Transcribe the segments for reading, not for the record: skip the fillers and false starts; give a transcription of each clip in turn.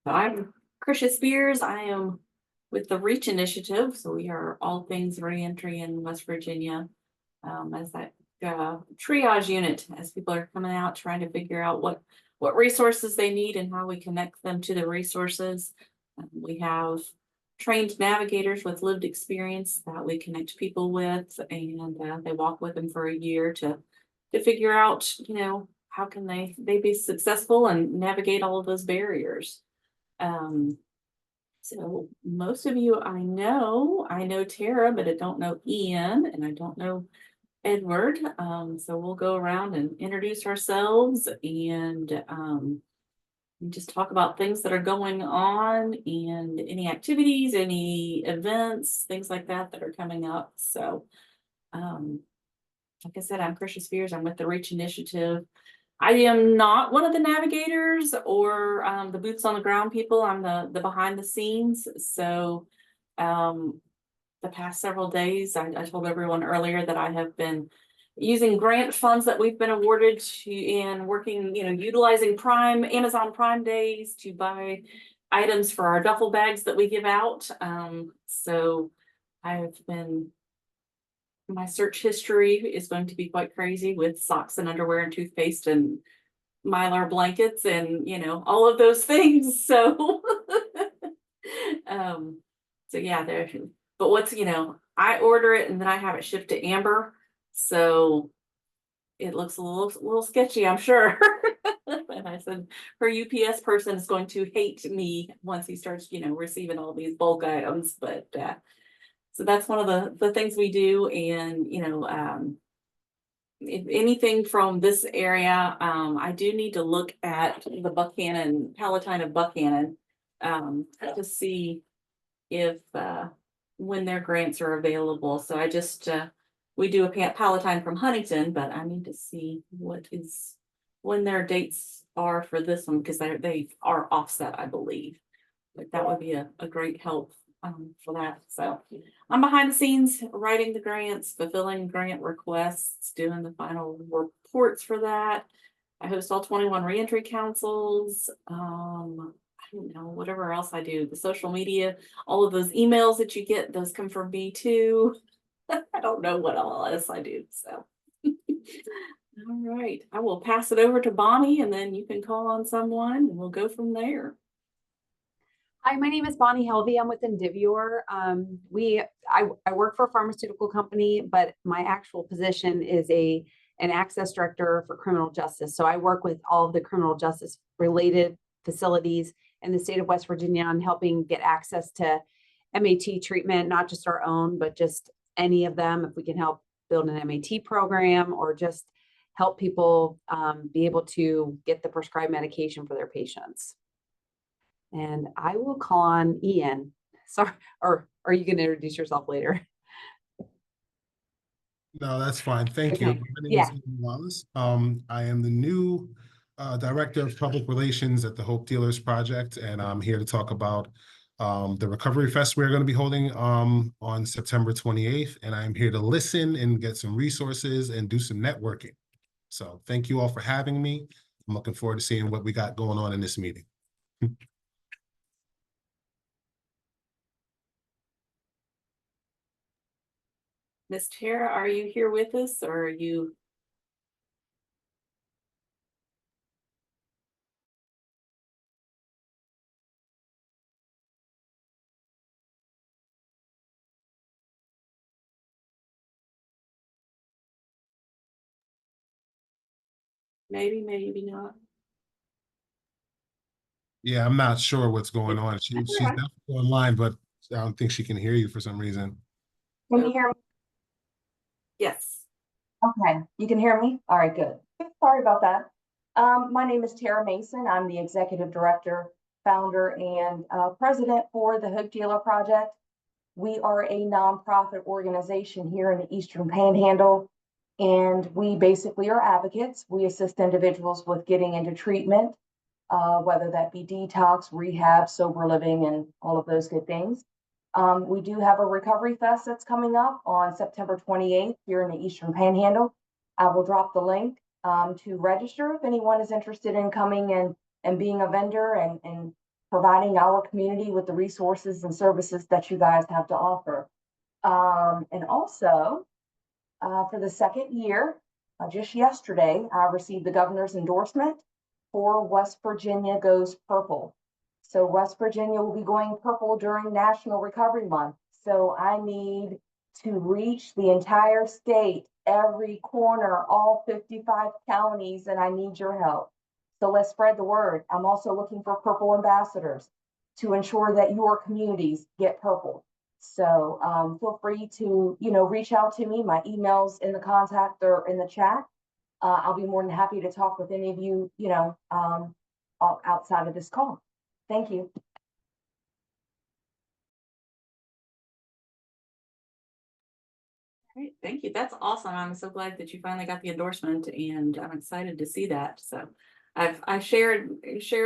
I'm Krisha Spears. I am with the REACH initiative. So we are all things reentry in West Virginia, as that triage unit as people are coming out trying to figure out what resources they need and how we connect them to the resources. We have trained navigators with lived experience that we connect people with, and they walk with them for a year to figure out, how can they be successful and navigate all of those barriers. Um, so most of you I know Tara, but I don't know Ian and I don't know Edward. So we'll go around and introduce ourselves and just talk about things that are going on and any activities, any events, things like that that are coming up. So like I said, I'm Krisha Spears. I'm with the REACH Initiative. I am not one of the navigators or the boots on the ground people. I'm the behind the scenes. So the past several days, I told everyone earlier that I have been using grant funds that we've been awarded to and working, utilizing Amazon Prime days to buy items for our duffel bags that we give out. So my search history is going to be quite crazy with socks and underwear and toothpaste and Mylar blankets and all of those things. So so yeah, but I order it and then I have it shipped to Amber, so it looks a little sketchy, I'm sure. And I said her UPS person is going to hate me once he starts receiving all these bulk items, but so that's one of the things we do. And if anything from this area, I do need to look at the Palatine of Buchanan, to see if when their grants are available. So I just we do a Palatine from Huntington, but I need to see when their dates are for this one, because they are offset, I believe. But that would be a great help for that. So I'm behind the scenes writing the grants, fulfilling grant requests, doing the final reports for that. I host all 21 reentry councils. I don't know, whatever else I do, the social media, all of those emails that you get, those come from me too. I don't know what all else I do. So all right, I will pass it over to Bonnie and then you can call on someone and we'll go from there. Hi, my name is Bonnie Helvey. I'm with Indivior. I work for a pharmaceutical company, but my actual position is an access director for criminal justice. So I work with all of the criminal justice related facilities in the state of West Virginia on helping get access to MAT treatment, not just our own, but just any of them. If we can help build an MAT program or just help people be able to get the prescribed medication for their patients. And I will call on Ian. Sorry, or are you going to introduce yourself later? No, that's fine. Thank you. My name is Ian Wallace. I am the new Director of Public Relations at the Hope Dealers Project, and I'm here to talk about the Recovery Fest we're going to be holding on September 28th. And I'm here to listen and get some resources and do some networking. So thank you all for having me. I'm looking forward to seeing what we got going on in this meeting. Miss Tara, are you here with us or are you? Maybe not. Yeah, I'm not sure what's going on. She's definitely online, but I don't think she can hear you for some reason. Can you hear me? Yes. Okay, you can hear me? All right, good. Sorry about that. My name is Tara Mason. I'm the Executive Director, Founder, and President for the Hope Dealer Project. We are a nonprofit organization here in the Eastern Panhandle, and we basically are advocates. We assist individuals with getting into treatment, whether that be detox, rehab, sober living, and all of those good things. We do have a Recovery Fest that's coming up on September 28th here in the Eastern Panhandle. I will drop the link to register if anyone is interested in coming and being a vendor and providing our community with the resources and services that you guys have to offer. And also, for the second year, just yesterday, I received the governor's endorsement for West Virginia Goes Purple. So West Virginia will be going purple during National Recovery Month. So I need to reach the entire state, every corner, all 55 counties, and I need your help. So let's spread the word. I'm also looking for purple ambassadors to ensure that your communities get purple. So feel free to, reach out to me. My email's in the contact or in the chat. I'll be more than happy to talk with any of you, outside of this call. Thank you. Great, thank you. That's awesome. I'm so glad that you finally got the endorsement, and I'm excited to see that. So I shared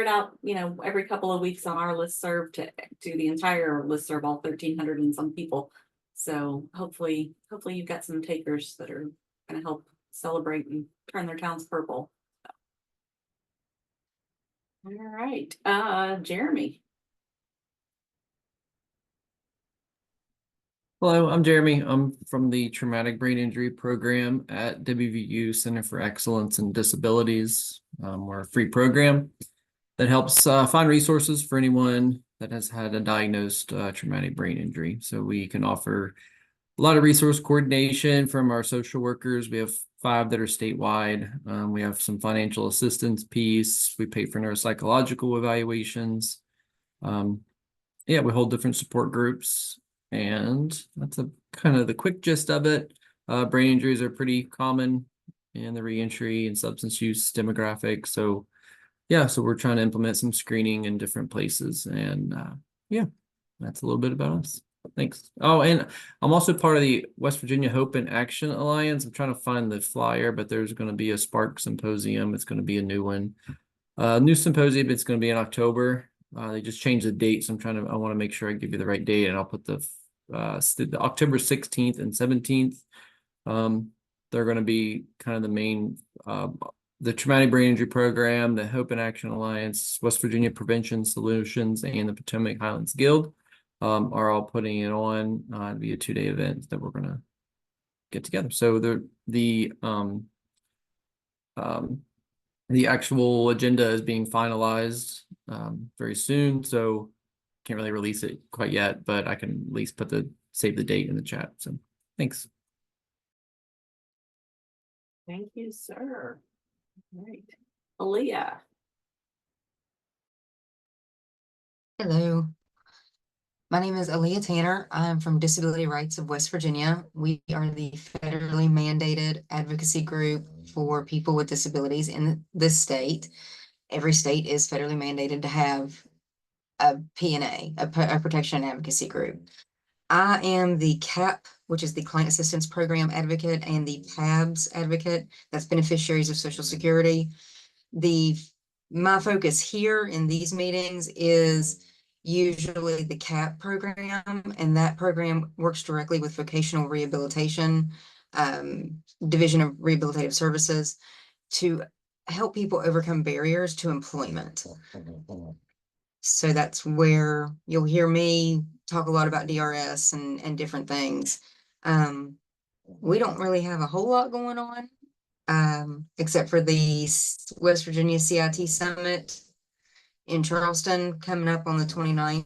out, every couple of weeks on our listserv to the entire listserv, all 1,300 and some people. So hopefully you've got some takers that are going to help celebrate and turn their towns purple. All right, Jeremy. Hello, I'm Jeremy. I'm from the Traumatic Brain Injury Program at WVU Center for Excellence in Disabilities. We're a free program that helps find resources for anyone that has had a diagnosed traumatic brain injury. So we can offer a lot of resource coordination from our social workers. We have 5 that are statewide. We have some financial assistance piece. We pay for neuropsychological evaluations. Yeah, we hold different support groups. And that's a kind of the quick gist of it. Brain injuries are pretty common in the reentry and substance use demographic. So yeah, so we're trying to implement some screening in different places. And yeah, that's a little bit about us. Thanks. Oh, and I'm also part of the West Virginia Hope and Action Alliance. I'm trying to find the flyer, but there's going to be a Spark Symposium. It's going to be a new one. New symposium, it's going to be in October. They just changed the date, so I want to make sure I give you the right date, and I'll put the October 16th and 17th. They're going to be kind of the main, the Traumatic Brain Injury Program, the Hope and Action Alliance, West Virginia Prevention Solutions, and the Potomac Highlands Guild are all putting it on. It'll be a 2-day event that we're going to get together. So the actual agenda is being finalized very soon, so can't really release it quite yet, but I can at least save the date in the chat. So thanks. Thank you, sir. All right, Aaliyah. Hello. My name is Aaliyah Tanner. I'm from Disability Rights of West Virginia. We are the federally mandated advocacy group for people with disabilities in this state. Every state is federally mandated to have a PNA, a protection and advocacy group. I am the CAP, which is the Client Assistance Program advocate, and the PABS advocate, that's beneficiaries of Social Security. My focus here in these meetings is usually the CAP program, and that program works directly with vocational rehabilitation, Division of Rehabilitative Services, to help people overcome barriers to employment. So that's where you'll hear me talk a lot about DRS and different things. We don't really have a whole lot going on, except for the West Virginia CIT Summit in Charleston coming up on the 29th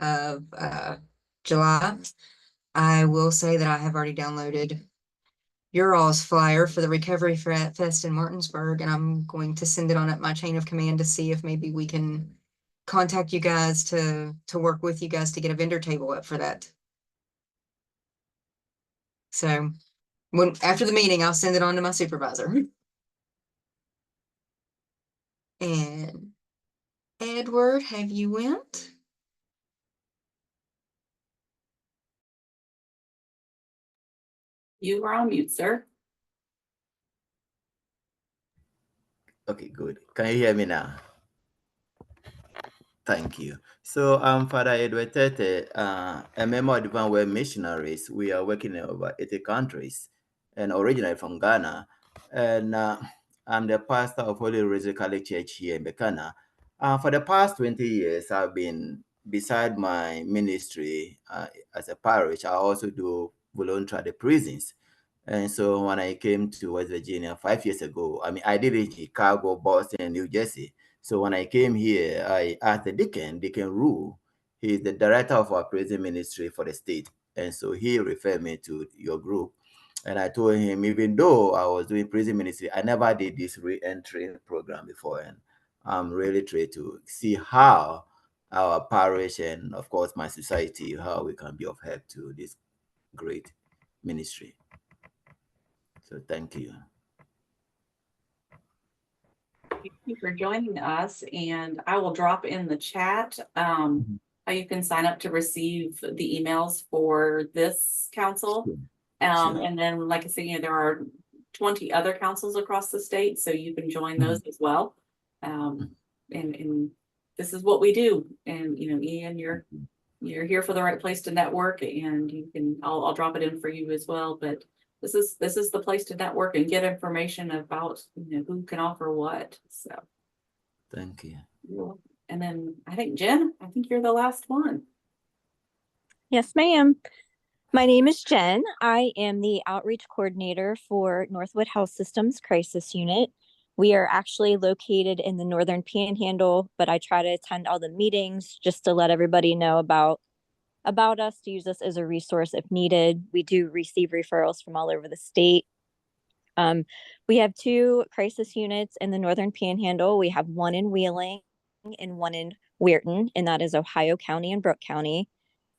of July. I will say that I have already downloaded your all's flyer for the Recovery Fest in Martinsburg, and I'm going to send it on up my chain of command to see if maybe we can contact you guys to work with you guys to get a vendor table up for that. So after the meeting, I'll send it on to my supervisor. And Edward, have you went? You are on mute, sir. Okay, good. Can you hear me now? Thank you. So I'm Father Edward Tete, a member of the Divine Word Missionaries. We are working in over 80 countries and originally from Ghana. And I'm the pastor of Holy Rosary Catholic Church here in Bekana. For the past 20 years, I've been beside my ministry as a parish. I also do volunteer at the prisons. And so when I came to West Virginia 5 years ago, I mean, I did in Chicago, Boston, and New Jersey. So when I came here, I asked the Deacon Rue. He's the director of our prison ministry for the state. And so he referred me to your group. And I told him, even though I was doing prison ministry, I never did this re-entry program before. And I'm really trying to see how our parish and, of course, my society, how we can be of help to this great ministry. So thank you. Thank you for joining us, and I will drop in the chat how you can sign up to receive the emails for this council. Sure. And then, like I said, there are 20 other councils across the state, so you can join those as well. And this is what we do. And Ian, you're here for the right place to network, and you can. I'll drop it in for you as well. But this is the place to network and get information about who can offer what. So Thank you. and then I think Jen, I think you're the last one. Yes, ma'am. My name is Jen. I am the outreach coordinator for Northwood Health Systems Crisis Unit. We are actually located in the Northern Panhandle, but I try to attend all the meetings just to let everybody know about us, to use us as a resource if needed. We do receive referrals from all over the state. We have 2 crisis units in the Northern Panhandle. We have one in Wheeling and one in Weirton, and that is Ohio County and Brooke County.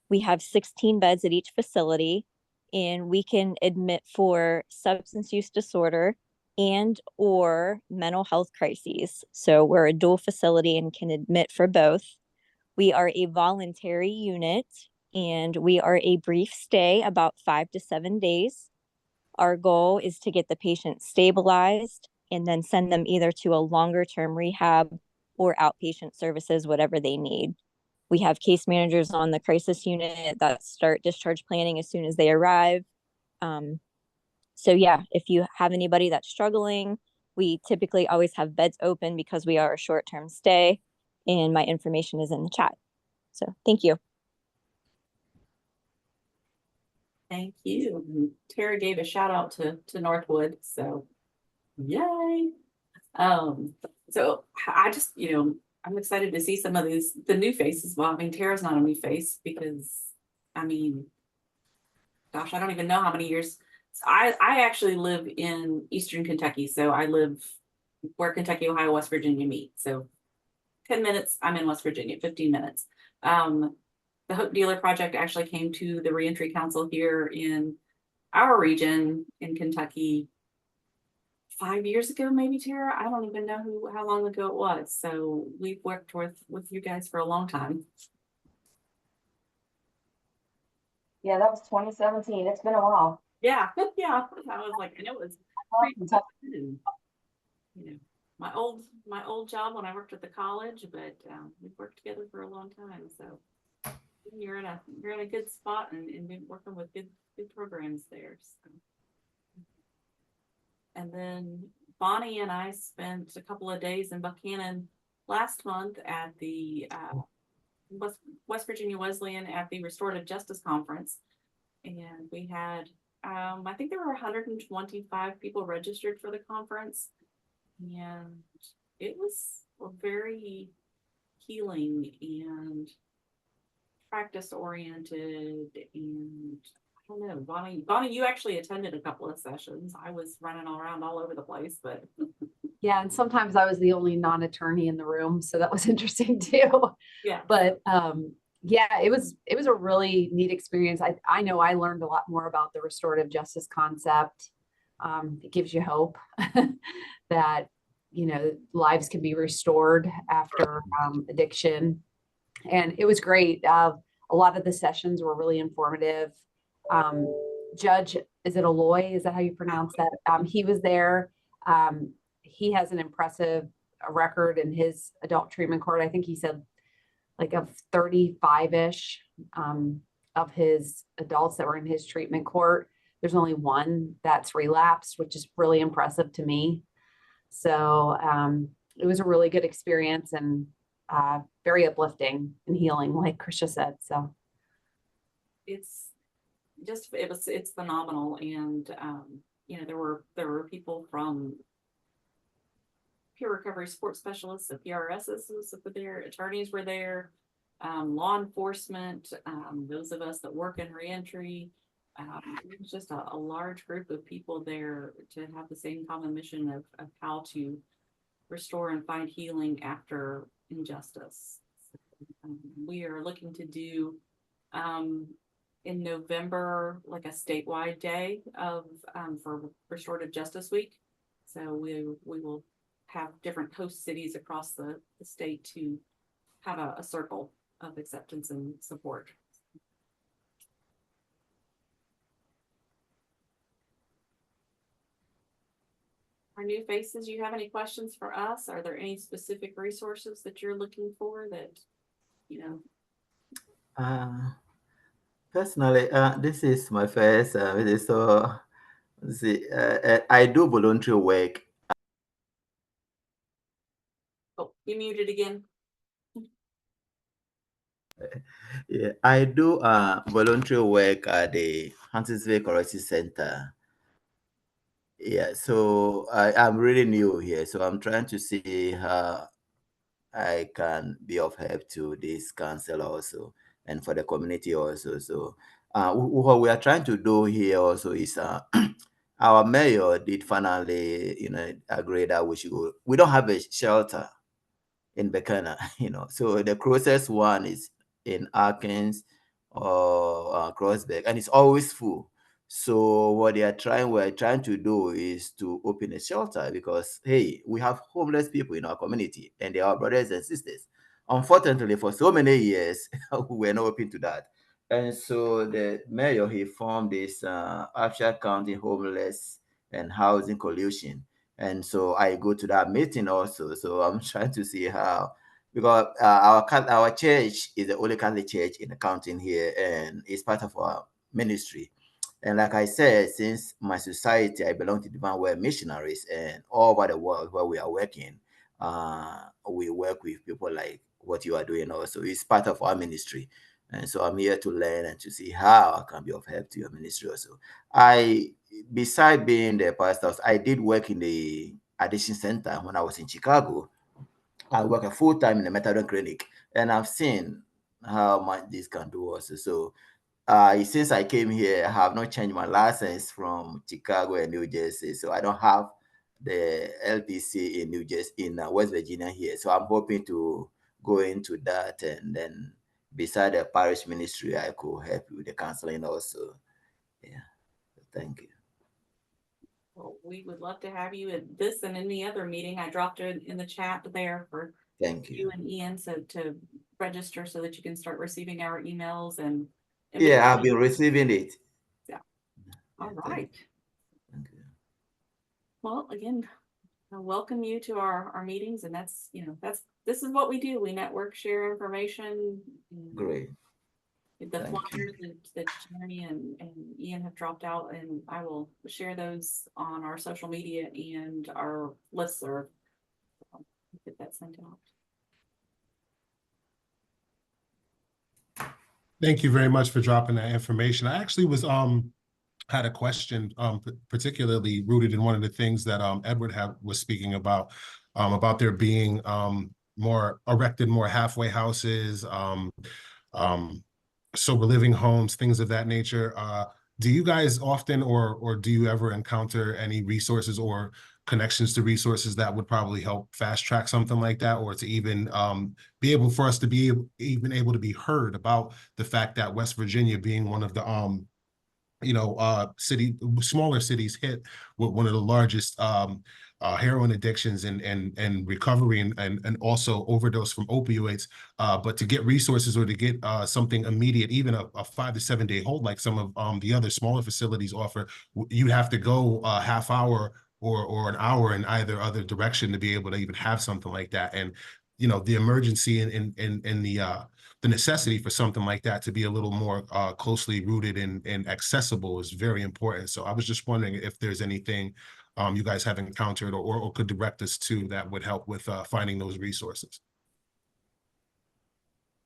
We have 16 beds at each facility, and we can admit for substance use disorder and or mental health crises. So we're a dual facility and can admit for both. We are a voluntary unit, and we are a brief stay, about 5 to 7 days. Our goal is to get the patient stabilized and then send them either to a longer term rehab or outpatient services, whatever they need. We have case managers on the crisis unit that start discharge planning as soon as they arrive. So yeah, if you have anybody that's struggling, we typically always have beds open because we are a short-term stay, and my information is in the chat. So thank you. Thank you. Tara gave a shout out to Northwood, so yay. So I just, I'm excited to see some of the new faces. Well, I mean, Tara's not a new face because, gosh, I don't even know how many years. I actually live in Eastern Kentucky, so I live where Kentucky, Ohio, West Virginia meet. So 10 minutes, I'm in West Virginia, 15 minutes. The Hope Dealer Project actually came to the Reentry Council here in our region in Kentucky 5 years ago, maybe, Tara. I don't even know how long ago it was. So we've worked with you guys for a long time. Yeah, that was 2017. It's been a while. Yeah, yeah. I was like, and it was my old job when I worked at the college, but we've worked together for a long time. So you're in a good spot and been working with good programs there. So. And then Bonnie and I spent a couple of days in Buchanan last month at the West Virginia Wesleyan at the Restorative Justice Conference. And we had, I think there were 125 people registered for the conference. And it was very healing and practice oriented, and I don't know, Bonnie, you actually attended a couple of sessions. I was running around all over the place, but Yeah, and sometimes I was the only non-attorney in the room, so that was interesting too. yeah. But yeah, it was a really neat experience. I know I learned a lot more about the restorative justice concept. It gives you hope that lives can be restored after addiction, and it was great. A lot of the sessions were really informative. Judge, is it Aloy? Is that how you pronounce that? He was there. He has an impressive record in his adult treatment court. I think he said like of 35-ish of his adults that were in his treatment court. There's only one that's relapsed, which is really impressive to me. So it was a really good experience, and very uplifting and healing, like Krisha said. So It's it's phenomenal. And, you know, there were people from peer recovery support specialists, the PRSs were there, attorneys were there, law enforcement, those of us that work in reentry. It was just a large group of people there to have the same common mission of how to restore and find healing after injustice. We are looking to do in November, like a statewide day of for Restorative Justice Week. So we will have different host cities across the state to have a circle of acceptance and support. Our new faces, you have any questions for us? Are there any specific resources that you're looking for that, you know? Personally, this is my first visit, so see, I do voluntary work. Oh, you muted again. Yeah, I do voluntary work at the Huntersville Correctional Center. Yeah, so I'm really new here, so I'm trying to see how I can be of help to this council also, and for the community also. So what we are trying to do here also is our mayor did finally, agree that we should go. We don't have a shelter in Bekana, so the closest one is in Atkins or Crossbeck, and it's always full. So what we're trying to do is to open a shelter because, hey, we have homeless people in our community and they are brothers and sisters. Unfortunately, for so many years, we're not open to that. And so the mayor, he formed this Upshur County Homeless and Housing Coalition. And so I go to that meeting also. So I'm trying to see how, because our church is the only Catholic church in the county here, and it's part of our ministry. And like I said, since my society, I belong to Divine Word Missionaries, and all over the world where we are working, we work with people like what you are doing also. It's part of our ministry. And so I'm here to learn and to see how I can be of help to your ministry also. Beside being the pastor, I did work in the addiction center when I was in Chicago. I work a full time in a methadone clinic, and I've seen how much this can do also. So since I came here, I have not changed my license from Chicago and New Jersey. So I don't have the LPC in New Jersey, in West Virginia here. So I'm hoping to go into that, and then beside the parish ministry, I could help you with the counseling also. Yeah, thank you. Well, we would love to have you at this and any other meeting. I dropped it in the chat there for Thank you and Ian, so to register so that you can start receiving our emails and yeah, I've been receiving it. Yeah. All right. Thank you. Well, again, I welcome you to our meetings, and that's, this is what we do. We network, share information. Great. The flyers that Jeremy and Ian have dropped out, and I will share those on our social media and our listserv. Get that sent out. Thank you very much for dropping that information. I actually was had a question particularly rooted in one of the things that Edward was speaking about there being more halfway houses, sober living homes, things of that nature. Do you guys often or do you ever encounter any resources or connections to resources that would probably help fast track something like that, or to even be able for us to be able to be heard about the fact that West Virginia being one of the smaller cities hit with one of the largest heroin addictions and recovery and also overdose from opioids. But to get resources or to get something immediate, even a 5 to 7 day hold like some of the other smaller facilities offer, you'd have to go a half hour or an hour in either other direction to be able to even have something like that. And the emergency and the necessity for something like that to be a little more closely rooted and accessible is very important. So I was just wondering if there's anything you guys have encountered or could direct us to that would help with finding those resources.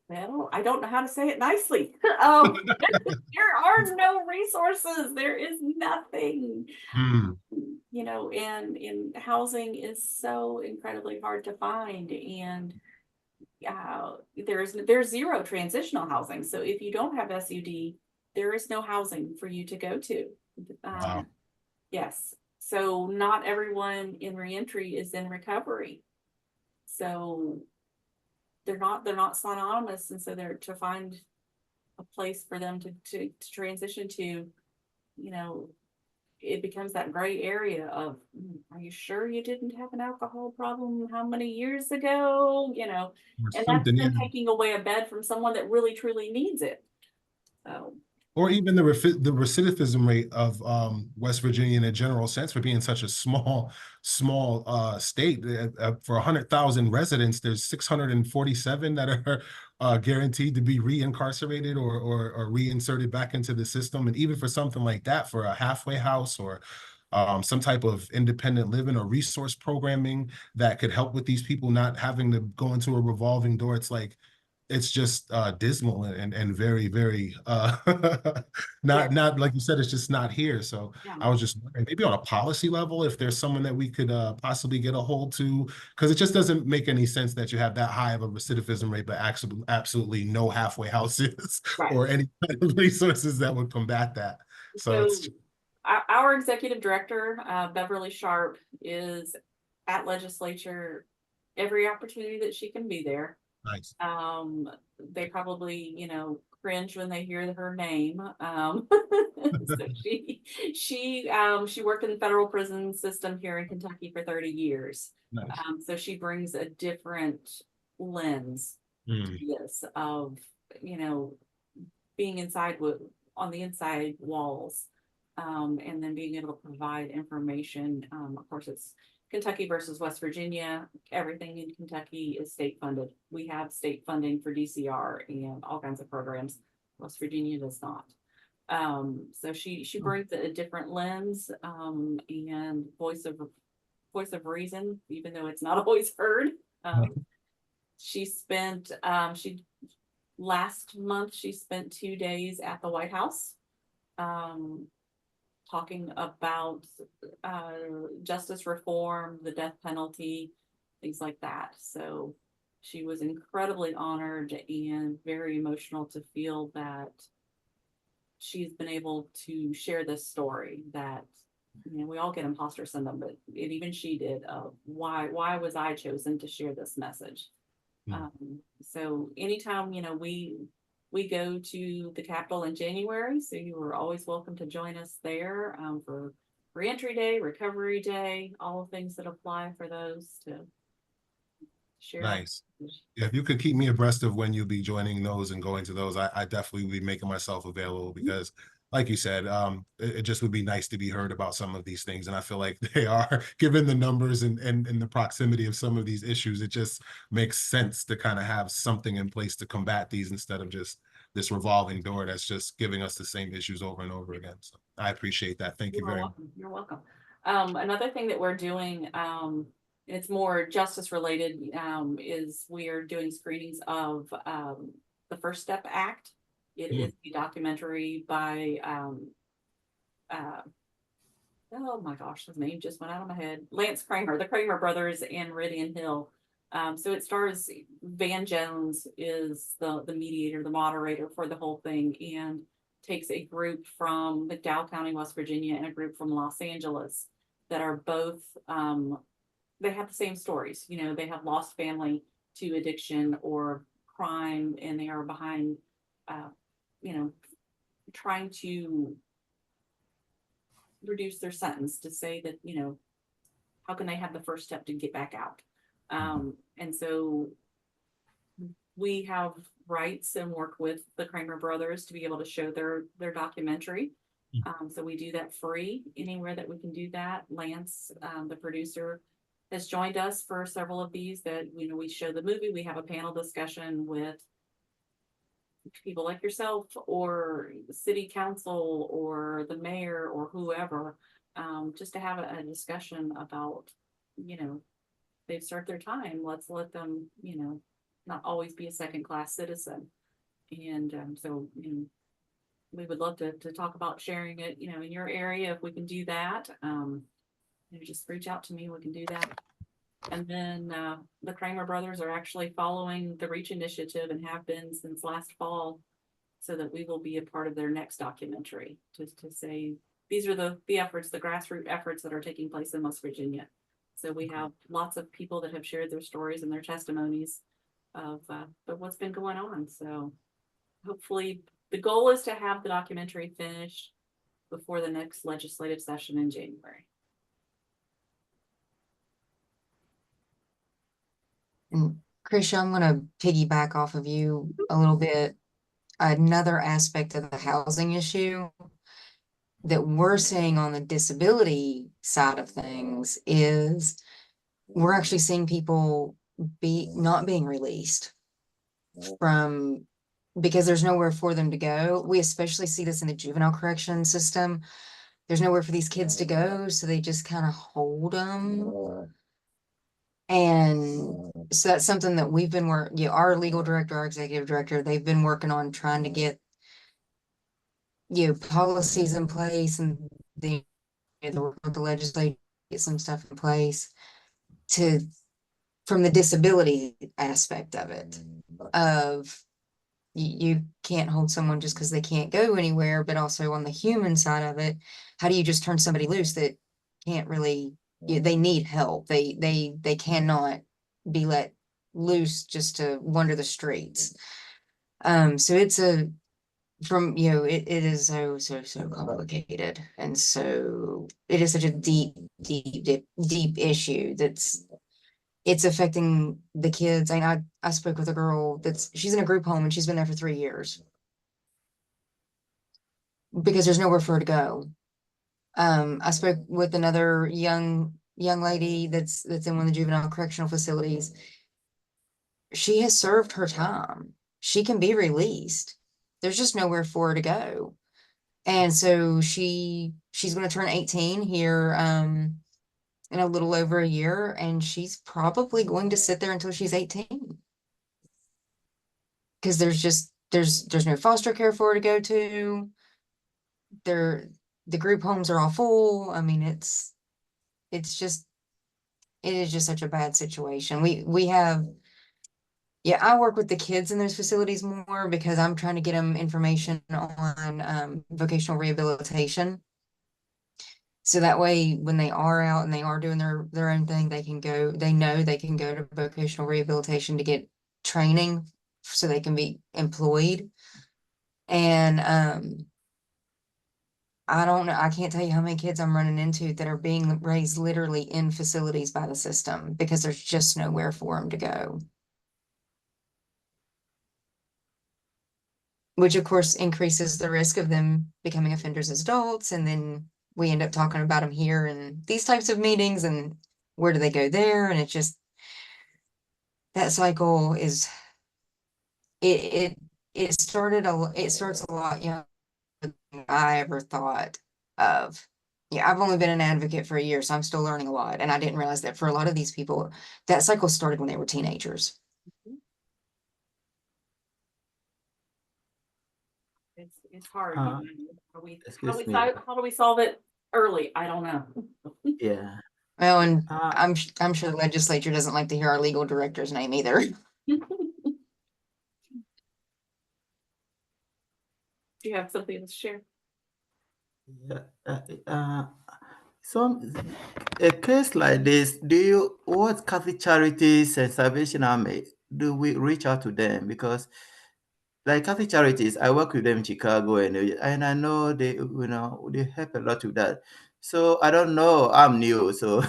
well, I don't know how to say it nicely. There are no resources. There is nothing. Hmm. You know, and housing is so incredibly hard to find, and there's zero transitional housing. So if you don't have SUD, there is no housing for you to go to. Wow. Yes. So not everyone in reentry is in recovery. So they're not synonymous, and so they're to find a place for them to transition to, you know, it becomes that gray area of, are you sure you didn't have an alcohol problem how many years ago? You know, Or and that's something, yeah. then taking away a bed from someone that really truly needs it. So Or even the recidivism rate of West Virginia in a general sense, for being such a small state. For 100,000 residents, there's 647 that are guaranteed to be reincarcerated or reinserted back into the system. And even for something like that, for a halfway house or some type of independent living or resource programming that could help with these people not having to go into a revolving door, it's like, it's just dismal and very, very not like you said, it's just not here. So yeah. I was just wondering, maybe on a policy level, if there's someone that we could possibly get a hold to, because it just doesn't make any sense that you have that high of a recidivism rate, but absolutely no halfway houses Right. or any kind of resources that would combat that. So it's our executive director, Beverly Sharp, is at legislature every opportunity that she can be there. nice. They probably, you know, cringe when they hear her name. So she worked in the federal prison system here in Kentucky for 30 years. Nice. So she brings a different lens to this of, you know, being inside on the inside walls, and then being able to provide information. Of course, it's Kentucky versus West Virginia. Everything in Kentucky is state funded. We have state funding for DCR and all kinds of programs. West Virginia does not. So she brings a different lens, and voice of reason, even though it's not always heard. She spent last month she spent 2 days at the White House, talking about justice reform, the death penalty, things like that. So she was incredibly honored and very emotional to feel that she's been able to share this story that, you know, we all get imposter syndrome, but even she did. Why was I chosen to share this message? So anytime, you know, we go to the Capitol in January, so you are always welcome to join us there, for reentry day, recovery day, all the things that apply for those to share. Nice. Yeah, if you could keep me abreast of when you'll be joining those and going to those, I definitely will be making myself available, because like you said, it just would be nice to be heard about some of these things. And I feel like they are, given the numbers and the proximity of some of these issues, it just makes sense to kind of have something in place to combat these instead of just this revolving door that's just giving us the same issues over and over again. So I appreciate that. Thank you very much. You're welcome. Another thing that we're doing, it's more justice related, is we are doing screenings of the First Step Act. It is a documentary by oh my gosh, his name just went out of my head. Lance Kramer, the Kramer brothers, and Ridian Hill. So it stars Van Jones is the mediator, the moderator for the whole thing, and takes a group from McDowell County, West Virginia, and a group from Los Angeles that are both, they have the same stories. You know, they have lost family to addiction or crime, and they are behind, you know, trying to reduce their sentence, to say that, you know, how can they have the first step to get back out? And so we have rights and work with the Kramer brothers to be able to show their documentary. So we do that free anywhere that we can do that. Lance, the producer, has joined us for several of these that, you know, we show the movie. We have a panel discussion with people like yourself or the city council or the mayor or whoever, just to have a discussion about, you know, they've served their time. Let's let them, you know, not always be a second-class citizen. And so, we would love to talk about sharing it, in your area, if we can do that. Just reach out to me, we can do that. And then the Kramer brothers are actually following the REACH initiative and have been since last fall, so that we will be a part of their next documentary, just to say, these are the efforts, the grassroots efforts that are taking place in West Virginia. So we have lots of people that have shared their stories and their testimonies of what's been going on. So hopefully the goal is to have the documentary finished before the next legislative session in January. And Krisha, I'm gonna piggyback off of you a little bit. Another aspect of the housing issue that we're seeing on the disability side of things is we're actually seeing people not being released from, because there's nowhere for them to go. We especially see this in the juvenile correction system. There's nowhere for these kids to go, so they just kind of hold them. And so that's something that we've been our legal director, our executive director, they've been working on trying to get, policies in place, and the legislature get some stuff in place from the disability aspect of it, of you can't hold someone just because they can't go anywhere, but also on the human side of it, how do you just turn somebody loose that can't really, they need help. They cannot be let loose just to wander the streets. So it's it is so complicated. And so it is such a deep issue it's affecting the kids. I spoke with a girl she's in a group home and she's been there for 3 years because there's nowhere for her to go. I spoke with another young lady that's in one of the juvenile correctional facilities. She has served her time. She can be released. There's just nowhere for her to go. And so she's going to turn 18 here in a little over a year, and she's probably going to sit there until she's 18. Because there's no foster care for her to go to. The group homes are all full. I mean, it is just such a bad situation. We have, I work with the kids in those facilities more because I'm trying to get them information on vocational rehabilitation. So that way, when they are out and they are doing their own thing, they know they can go to vocational rehabilitation to get training so they can be employed. And I don't know, I can't tell you how many kids I'm running into that are being raised literally in facilities by the system because there's just nowhere for them to go. Which of course increases the risk of them becoming offenders as adults. And then we end up talking about them here in these types of meetings, and where do they go there? And it's just, that cycle is, it starts a lot younger than I ever thought of. I've only been an advocate for a year, so I'm still learning a lot. And I didn't realize that for a lot of these people, that cycle started when they were teenagers. It's hard. Uh, How excuse me. how do we solve it early? I don't know. Yeah. Well, and Uh, I'm sure the legislature doesn't like to hear our legal director's name either. Do you have something to share? yeah. Some a case like this, what Catholic Charities and Salvation Army, do we reach out to them? Because like Catholic Charities, I work with them in Chicago, and I know they help a lot with that. So I don't know, I'm new, so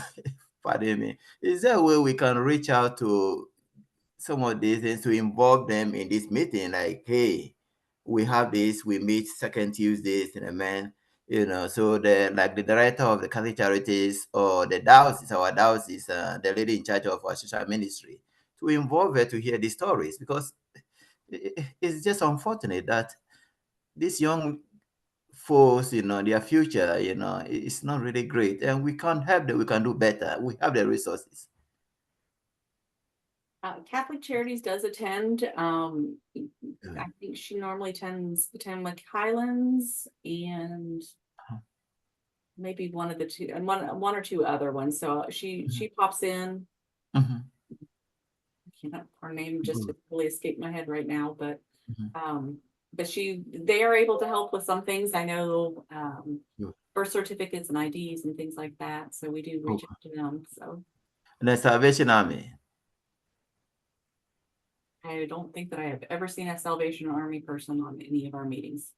pardon me. Is there a way we can reach out to some of these things to involve them in this meeting? Like, hey, we have this, we meet second Tuesdays in a man, so the director of the Catholic Charities or the diocese, our diocese, the lady in charge of our social ministry, to involve her to hear these stories, because it's just unfortunate that these young folks, their future, it's not really great, and we can't help them. We can do better. We have the resources. Catholic Charities does attend. I think she normally attend Highlands and maybe one of the two, and one or two other ones. So she pops in. Mhm. I can't, her name just Mhm. really escaped my head right now, but Mhm. they are able to help with some things. I know Yeah. birth certificates and IDs and things like that. So we do reach out to them. So And the Salvation Army. I don't think that I have ever seen a Salvation Army person on any of our meetings,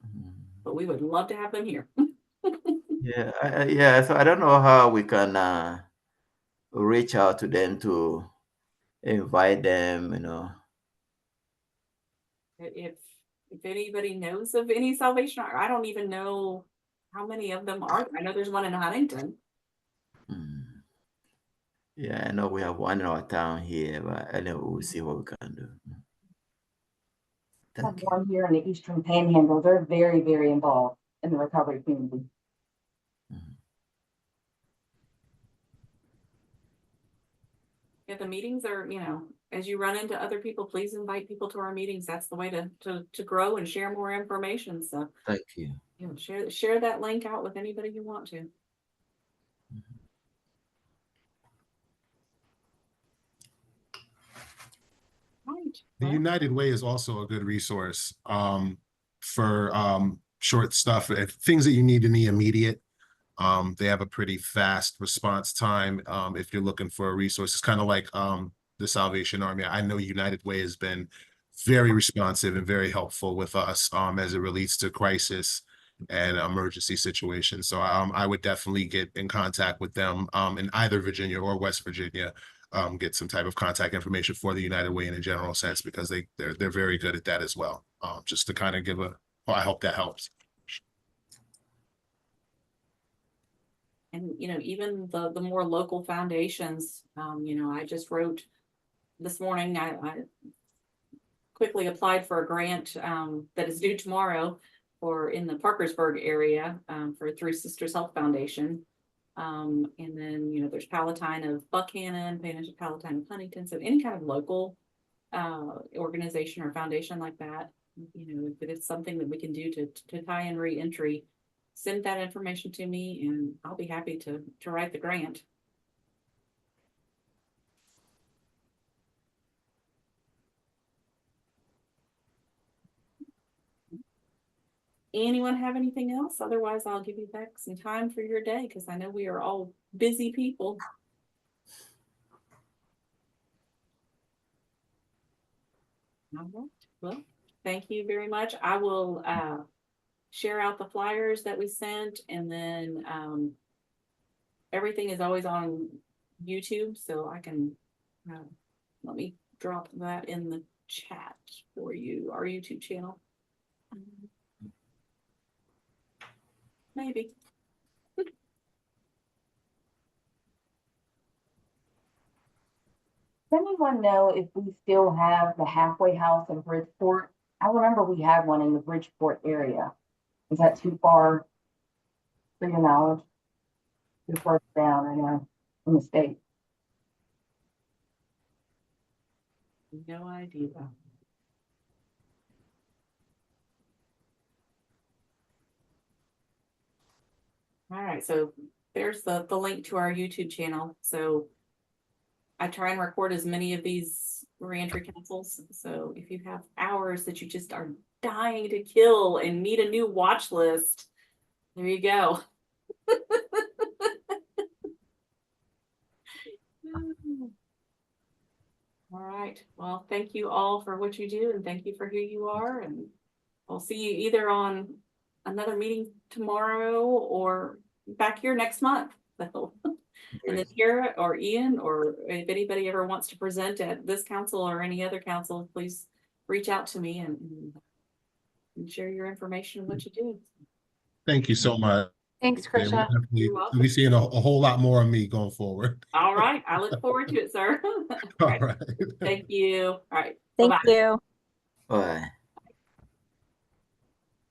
Mhm. but we would love to have them here. Yeah, yeah. So I don't know how we can reach out to them to invite them. If anybody knows of any Salvation Army, I don't even know how many of them are. I know there's one in Huntington. Mm. Yeah, I know we have one in our town here, but I know we'll see what we can do. We have Thank you. one here in the Eastern Panhandle. They're very, very involved in the recovery community. Mhm. Yeah, the meetings are, as you run into other people, please invite people to our meetings. That's the way to grow and share more information. So, Thank you. share that link out with anybody you want to. Right. The Well, United Way is also a good resource for short stuff, things that you need in the immediate. They have a pretty fast response time if you're looking for a resource. It's kind of like the Salvation Army. I know United Way has been very responsive and very helpful with us as it relates to crisis and emergency situations. So I would definitely get in contact with them in either Virginia or West Virginia. Get some type of contact information for the United Way in a general sense, because they're very good at that as well. Just to kind of give well, I hope that helps. and even the more local foundations, I just wrote this morning, I quickly applied for a grant that is due tomorrow for in the Parkersburg area for Three Sisters Health Foundation. And then, there's Palatine of Buckhannon, Palatine of Huntington. So any kind of local organization or foundation like that, if it's something that we can do to tie in re-entry, send that information to me and I'll be happy to write the grant. Anyone have anything else? Otherwise, I'll give you back some time for your day because I know we are all busy people. All right. Well, thank you very much. I will share out the flyers that we sent, and then everything is always on YouTube, so I can let me drop that in the chat for you, our YouTube channel. Maybe. Does anyone know if we still have the halfway house in Bridgeport? I remember we had one in the Bridgeport area. Is that too far for your knowledge? Too far down, I know, in the state. No idea. All right, so there's the link to our YouTube channel. So I try and record as many of these reentry councils. So if you have hours that you just are dying to kill and need a new watch list, there you go. All right. Well, thank you all for what you do and thank you for who you are. And I'll see you either on another meeting tomorrow or back here next month. So, and then Kara or Ian, or if anybody ever wants to present at this council or any other council, please reach out to me and share your information and what you do. Thank you so much. Thanks, Yeah, Krisha. You're welcome. we'll be seeing a whole lot more of me going forward. All right. I look forward to it, sir. All right. Thank you. All right. Thank Bye-bye. you. Bye.